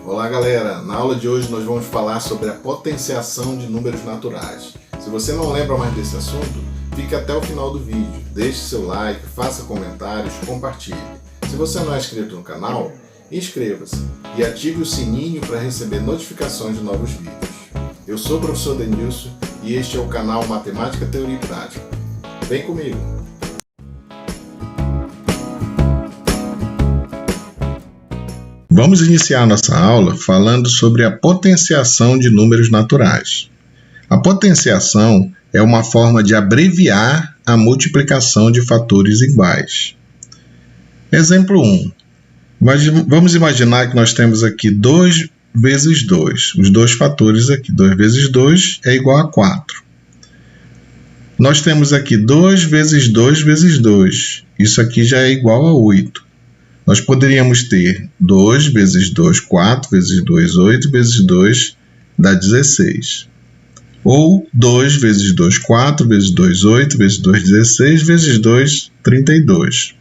Olá galera, na aula de hoje nós vamos falar sobre a potenciação de números naturais. Se você não lembra mais desse assunto, fique até o final do vídeo, deixe seu like, faça comentários, compartilhe. Se você não é inscrito no canal, inscreva-se e ative o sininho para receber notificações de novos vídeos. Eu sou o professor Denilson e este é o canal Matemática, Teoria e Prática. Vem comigo! Vamos iniciar nossa aula falando sobre a potenciação de números naturais. A potenciação é uma forma de abreviar a multiplicação de fatores iguais. Exemplo 1. Vamos imaginar que nós temos aqui 2 vezes 2. Os dois fatores aqui, 2 vezes 2 é igual a 4. Nós temos aqui 2 vezes 2 vezes 2. Isso aqui já é igual a 8. Nós poderíamos ter 2 vezes 2, 4 vezes 2, 8 vezes 2 dá 16. Ou 2 vezes 2, 4 vezes 2, 8 vezes 2, 16 vezes 2, 32.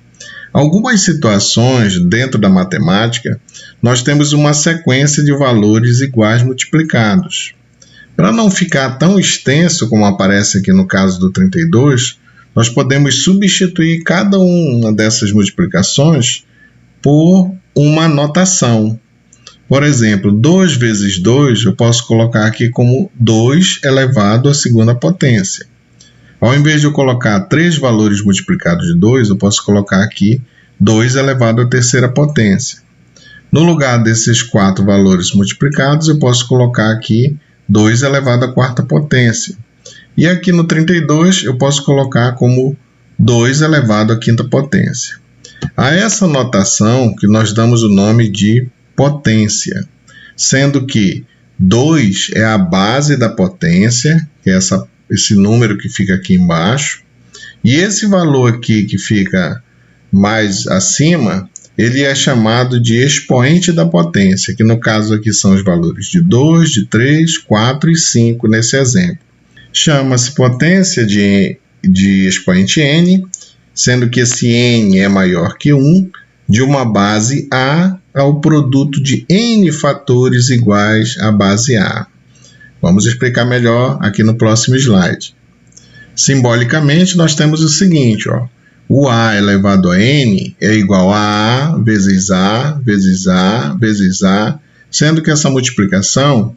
Algumas situações dentro da matemática, nós temos uma sequência de valores iguais multiplicados. Para não ficar tão extenso como aparece aqui no caso do 32, nós podemos substituir cada uma dessas multiplicações por uma notação. Por exemplo, 2 vezes 2 eu posso colocar aqui como 2 elevado à segunda potência. Ao invés de eu colocar 3 valores multiplicados de 2, eu posso colocar aqui 2 elevado à terceira potência. No lugar desses 4 valores multiplicados, eu posso colocar aqui 2 elevado à quarta potência. E aqui no 32, eu posso colocar como 2 elevado à quinta potência. A essa notação que nós damos o nome de potência, sendo que 2 é a base da potência, que é esse número que fica aqui embaixo, e esse valor aqui que fica mais acima, ele é chamado de expoente da potência, que no caso aqui são os valores de 2, de 3, 4 e 5 nesse exemplo. Chama-se potência de expoente n, sendo que esse n é maior que 1, de uma base A ao produto de n fatores iguais à base A. Vamos explicar melhor aqui no próximo slide. Simbolicamente, nós temos o seguinte, ó, o A elevado a n é igual a A vezes A vezes A vezes A, sendo que essa multiplicação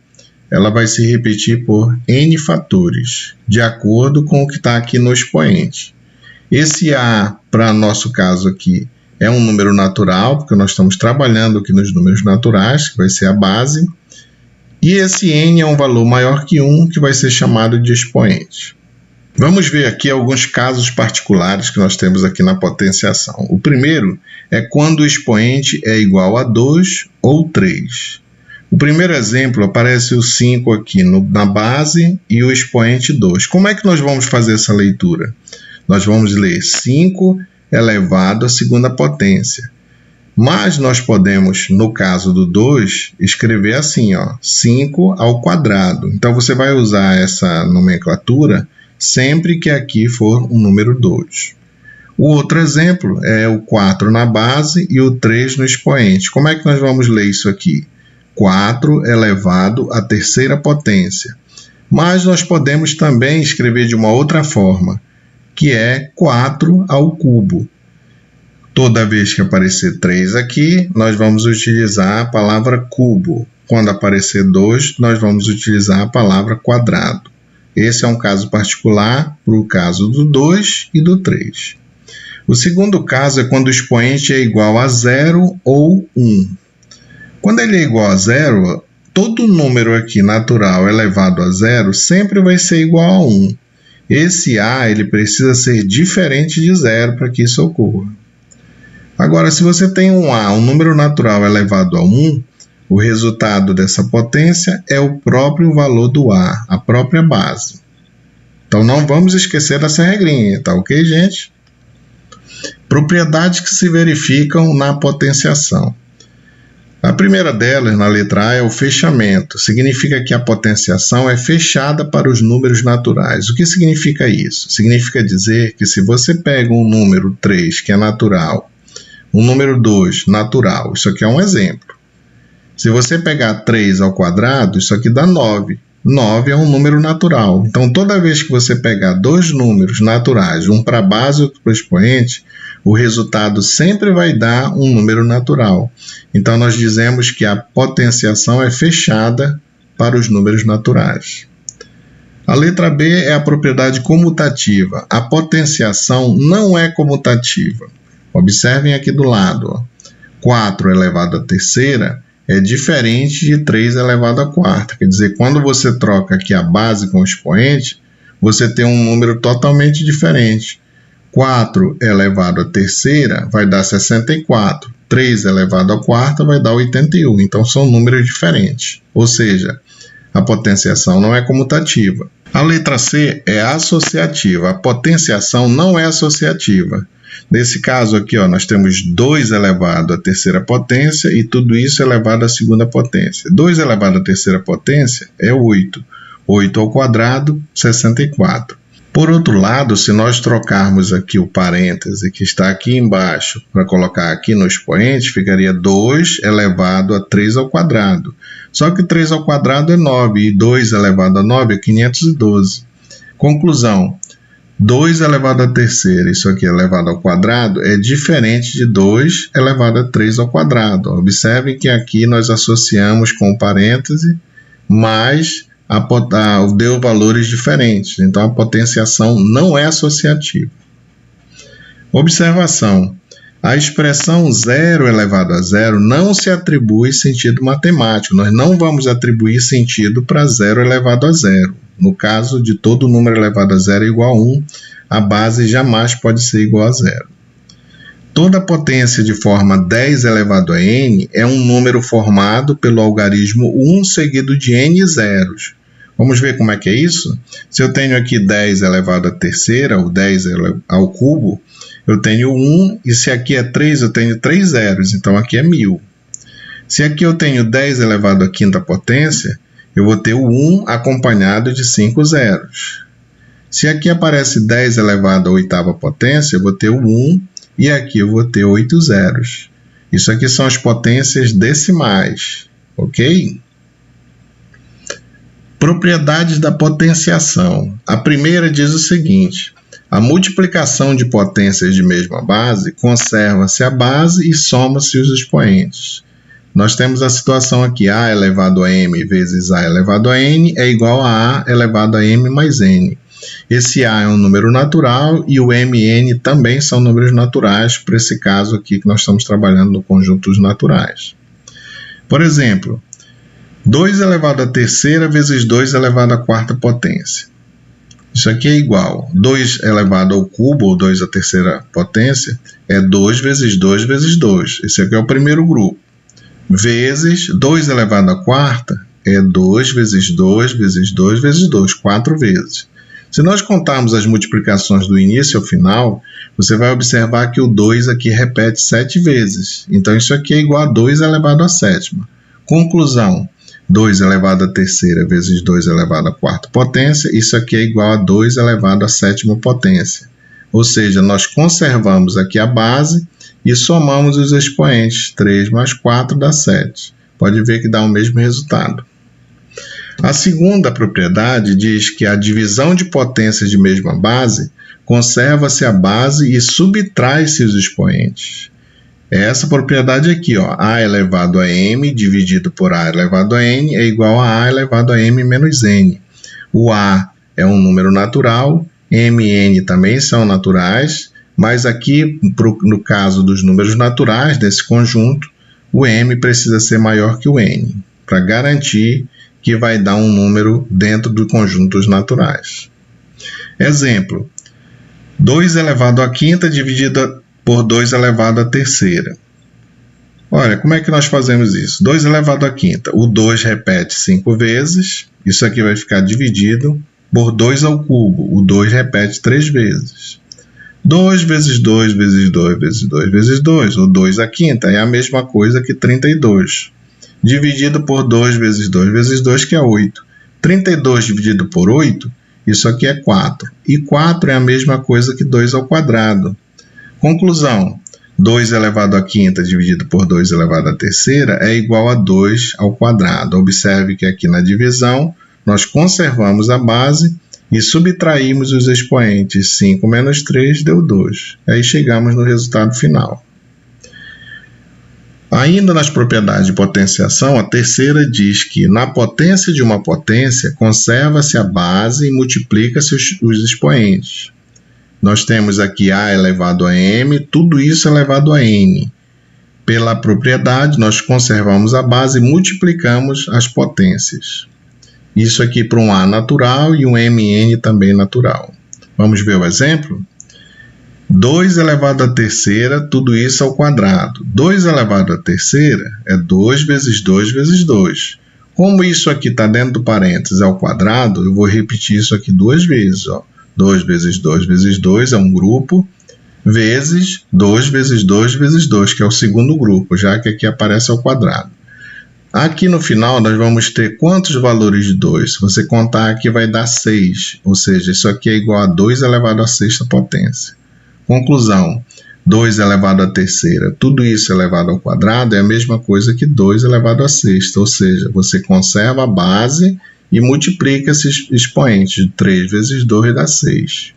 ela vai se repetir por n fatores, de acordo com o que está aqui no expoente. Esse A, para nosso caso aqui, é um número natural, porque nós estamos trabalhando aqui nos números naturais, que vai ser a base. E esse n é um valor maior que 1, que vai ser chamado de expoente. Vamos ver aqui alguns casos particulares que nós temos aqui na potenciação. O primeiro é quando o expoente é igual a 2 ou 3. O primeiro exemplo aparece o 5 aqui na base e o expoente 2. Como é que nós vamos fazer essa leitura? Nós vamos ler 5 elevado à segunda potência. Mas nós podemos, no caso do 2, escrever assim, ó, 5 ao quadrado. Então, você vai usar essa nomenclatura sempre que aqui for um número 2. O outro exemplo é o 4 na base e o 3 no expoente. Como é que nós vamos ler isso aqui? 4 elevado à terceira potência. Mas nós podemos também escrever de uma outra forma, que é 4 ao cubo. Toda vez que aparecer 3 aqui, nós vamos utilizar a palavra cubo. Quando aparecer 2, nós vamos utilizar a palavra quadrado. Esse é um caso particular para o caso do 2 e do 3. O segundo caso é quando o expoente é igual a 0 ou 1. Quando ele é igual a 0, todo número aqui natural elevado a 0 sempre vai ser igual a 1. Esse A ele precisa ser diferente de 0 para que isso ocorra. Agora, se você tem um A, um número natural elevado a 1, o resultado dessa potência é o próprio valor do A, a própria base. Então, não vamos esquecer dessa regrinha, tá ok, gente? Propriedades que se verificam na potenciação. A primeira delas, na letra A, é o fechamento. Significa que a potenciação é fechada para os números naturais. O que significa isso? Significa dizer que se você pega um número 3, que é natural, um número 2, natural, isso aqui é um exemplo, Se você pegar 3 ao quadrado, isso aqui dá 9. 9 é um número natural. Então, toda vez que você pegar dois números naturais, um para a base e outro para o expoente, o resultado sempre vai dar um número natural. Então, nós dizemos que a potenciação é fechada para os números naturais. A letra B é a propriedade comutativa. A potenciação não é comutativa. Observem aqui do lado. Ó. 4 elevado à terceira é diferente de 3 elevado à quarta. Quer dizer, quando você troca aqui a base com o expoente, você tem um número totalmente diferente. 4 elevado à terceira vai dar 64. 3 elevado à quarta vai dar 81. Então, são números diferentes. Ou seja, a potenciação não é comutativa. A letra C é associativa. A potenciação não é associativa. Nesse caso aqui, ó, nós temos 2 elevado à terceira potência e tudo isso elevado à segunda potência. 2 elevado à terceira potência é 8. 8 ao quadrado, 64. Por outro lado, se nós trocarmos aqui o parêntese que está aqui embaixo para colocar aqui no expoente, ficaria 2 elevado a 3 ao quadrado. Só que 3 ao quadrado é 9 e 2 elevado a 9 é 512. Conclusão. 2 elevado à terceira, isso aqui elevado ao quadrado, é diferente de 2 elevado a 3 ao quadrado. Observem que aqui nós associamos com o parêntese, mas deu valores diferentes. Então, a potenciação não é associativa. Observação. A expressão 0 elevado a zero não se atribui sentido matemático. Nós não vamos atribuir sentido para 0 elevado a zero. No caso de todo número elevado a zero é igual a 1, a base jamais pode ser igual a zero. Toda potência de forma 10 elevado a n é um número formado pelo algarismo 1 seguido de n zeros. Vamos ver como é que é isso? Se eu tenho aqui 10 elevado à terceira, ou 10 ao cubo, eu tenho 1, e se aqui é 3, eu tenho 3 zeros, então aqui é 1000. Se aqui eu tenho 10 elevado à quinta potência, eu vou ter o 1 acompanhado de 5 zeros. Se aqui aparece 10 elevado à oitava potência, eu vou ter o 1 e aqui eu vou ter 8 zeros. Isso aqui são as potências decimais, ok? Propriedades da potenciação. A primeira diz o seguinte: a multiplicação de potências de mesma base conserva-se a base e soma-se os expoentes. Nós temos a situação aqui, a elevado a m vezes a elevado a n é igual a elevado a m mais n. Esse a é um número natural e o m e n também são números naturais, para esse caso aqui que nós estamos trabalhando no conjunto dos naturais. Por exemplo, 2 elevado à terceira vezes 2 elevado à quarta potência. Isso aqui é igual. 2 elevado ao cubo, ou 2 à terceira potência, é 2 vezes 2 vezes 2. Esse aqui é o primeiro grupo. Vezes 2 elevado à quarta é 2 vezes 2 vezes 2 vezes 2, 4 vezes. Se nós contarmos as multiplicações do início ao final, você vai observar que o 2 aqui repete 7 vezes. Então, isso aqui é igual a 2 elevado à sétima. Conclusão. 2 elevado à terceira vezes 2 elevado à quarta potência, isso aqui é igual a 2 elevado à sétima potência. Ou seja, nós conservamos aqui a base e somamos os expoentes. 3 mais 4 dá 7. Pode ver que dá o mesmo resultado. A segunda propriedade diz que a divisão de potências de mesma base conserva-se a base e subtrai-se os expoentes. É essa propriedade aqui, ó, a elevado a m dividido por a elevado a n é igual a elevado a m menos n. O a é um número natural, m e n também são naturais, mas aqui, no caso dos números naturais desse conjunto, o m precisa ser maior que o n, para garantir que vai dar um número dentro do conjunto dos naturais. Exemplo, 2 elevado à quinta dividido por 2 elevado à terceira. Olha, como é que nós fazemos isso? 2 elevado à quinta. O 2 repete 5 vezes. Isso aqui vai ficar dividido por 2 ao cubo. O 2 repete 3 vezes. 2 vezes 2 vezes 2 vezes 2 vezes 2. O 2 à quinta é a mesma coisa que 32. Dividido por 2 vezes 2 vezes 2, que é 8. 32 dividido por 8, isso aqui é 4. E 4 é a mesma coisa que 2 ao quadrado. Conclusão, 2 elevado à quinta dividido por 2 elevado à terceira é igual a 2 ao quadrado. Observe que aqui na divisão nós conservamos a base e subtraímos os expoentes. 5 menos 3 deu 2. Aí chegamos no resultado final. Ainda nas propriedades de potenciação, a terceira diz que na potência de uma potência conserva-se a base e multiplica-se os expoentes. Nós temos aqui A elevado a M, tudo isso elevado a N. Pela propriedade, nós conservamos a base e multiplicamos as potências. Isso aqui para um A natural e um MN também natural. Vamos ver o exemplo? 2 elevado à terceira, tudo isso ao quadrado. 2 elevado à terceira é 2 vezes 2 vezes 2. Como isso aqui está dentro do parênteses ao quadrado, eu vou repetir isso aqui duas vezes. Ó. 2 vezes 2 vezes 2 é um grupo, vezes 2 vezes 2 vezes 2, que é o segundo grupo, já que aqui aparece ao quadrado. Aqui no final nós vamos ter quantos valores de 2? Se você contar aqui vai dar 6, ou seja, isso aqui é igual a 2 elevado à sexta potência. Conclusão, 2 elevado à terceira, tudo isso elevado ao quadrado é a mesma coisa que 2 elevado à sexta, ou seja, você conserva a base e multiplica esses expoentes. 3 vezes 2 dá 6.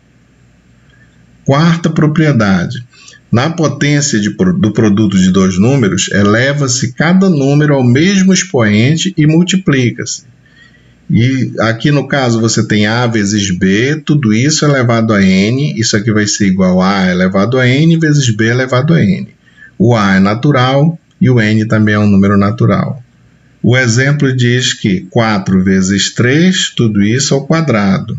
Quarta propriedade. Na potência do produto de dois números, eleva-se cada número ao mesmo expoente e multiplica-se. E aqui no caso você tem A vezes B, tudo isso elevado a N, isso aqui vai ser igual a A elevado a N vezes B elevado a N. O A é natural e o N também é um número natural. O exemplo diz que 4 vezes 3, tudo isso ao quadrado.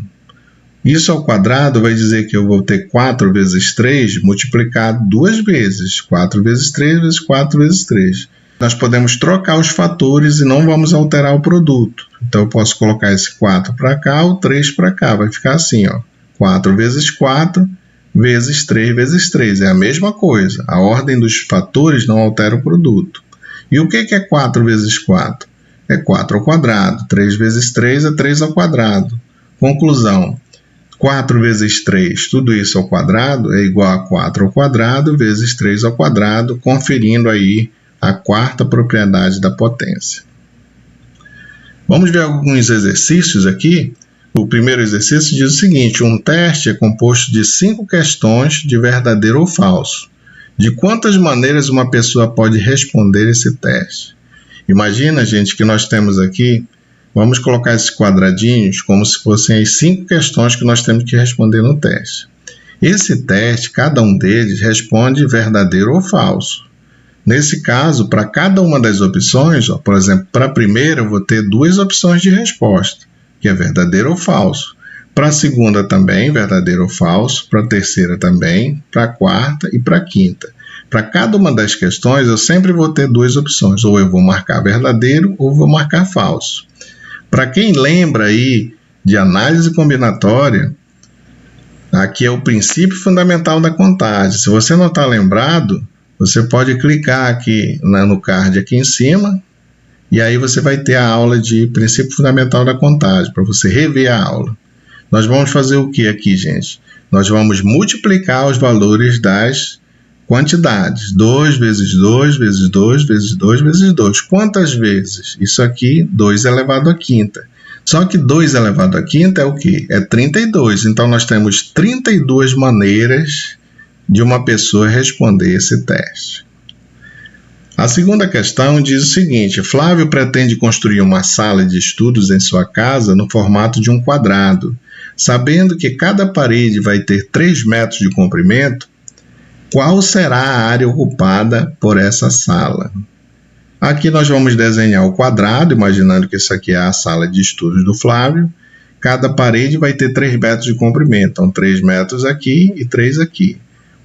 Isso ao quadrado vai dizer que eu vou ter 4 vezes 3 multiplicado duas vezes. 4 vezes 3 vezes 4 vezes 3. Nós podemos trocar os fatores e não vamos alterar o produto. Então, eu posso colocar esse 4 para cá, o 3 para cá. Vai ficar assim, ó. 4 vezes 4 vezes 3 vezes 3. É a mesma coisa. A ordem dos fatores não altera o produto. E o que é 4 vezes 4? É 4 ao quadrado. 3 vezes 3 é 3 ao quadrado. Conclusão. 4 vezes 3, tudo isso ao quadrado, é igual a 4 ao quadrado vezes 3 ao quadrado, conferindo aí a quarta propriedade da potência. Vamos ver alguns exercícios aqui. O primeiro exercício diz o seguinte: um teste é composto de 5 questões de verdadeiro ou falso. De quantas maneiras uma pessoa pode responder esse teste? Imagina, gente, que nós temos aqui, vamos colocar esses quadradinhos como se fossem as 5 questões que nós temos que responder no teste. Esse teste, cada um deles responde verdadeiro ou falso. Nesse caso, para cada uma das opções, ó, por exemplo, para a primeira eu vou ter 2 opções de resposta, que é verdadeiro ou falso. Para a segunda também, verdadeiro ou falso. Para a terceira também. Para a quarta e para a quinta. Para cada uma das questões, eu sempre vou ter 2 opções. Ou eu vou marcar verdadeiro ou vou marcar falso. Para quem lembra aí de análise combinatória, aqui é o princípio fundamental da contagem. Se você não está lembrado, você pode clicar aqui no card aqui em cima e aí você vai ter a aula de princípio fundamental da contagem, para você rever a aula. Nós vamos fazer o que aqui, gente? Nós vamos multiplicar os valores das quantidades. 2 vezes 2 vezes 2 vezes 2 vezes 2. Quantas vezes? Isso aqui, 2 elevado à quinta. Só que 2 elevado à quinta é o quê? É 32. Então, nós temos 32 maneiras de uma pessoa responder esse teste. A segunda questão diz o seguinte: Flávio pretende construir uma sala de estudos em sua casa no formato de um quadrado. Sabendo que cada parede vai ter 3 metros de comprimento, qual será a área ocupada por essa sala? Aqui nós vamos desenhar o quadrado, imaginando que isso aqui é a sala de estudos do Flávio. Cada parede vai ter 3 metros de comprimento, então 3 metros aqui e 3 aqui.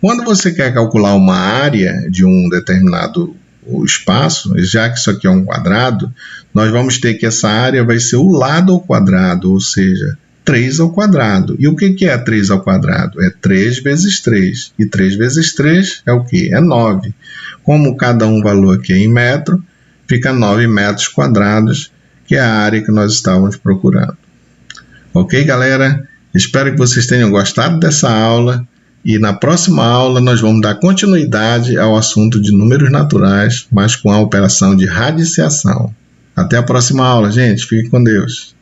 Quando você quer calcular uma área de um determinado espaço, já que isso aqui é um quadrado, nós vamos ter que essa área vai ser o lado ao quadrado, ou seja, 3 ao quadrado. E o que é 3 ao quadrado? É 3 vezes 3. E 3 vezes 3 é o quê? É 9. Como cada um valor aqui é em metro, fica 9 metros quadrados, que é a área que nós estávamos procurando. Ok, galera? Espero que vocês tenham gostado dessa aula E na próxima aula nós vamos dar continuidade ao assunto de números naturais, mas com a operação de radiciação. Até a próxima aula, gente. Fique com Deus.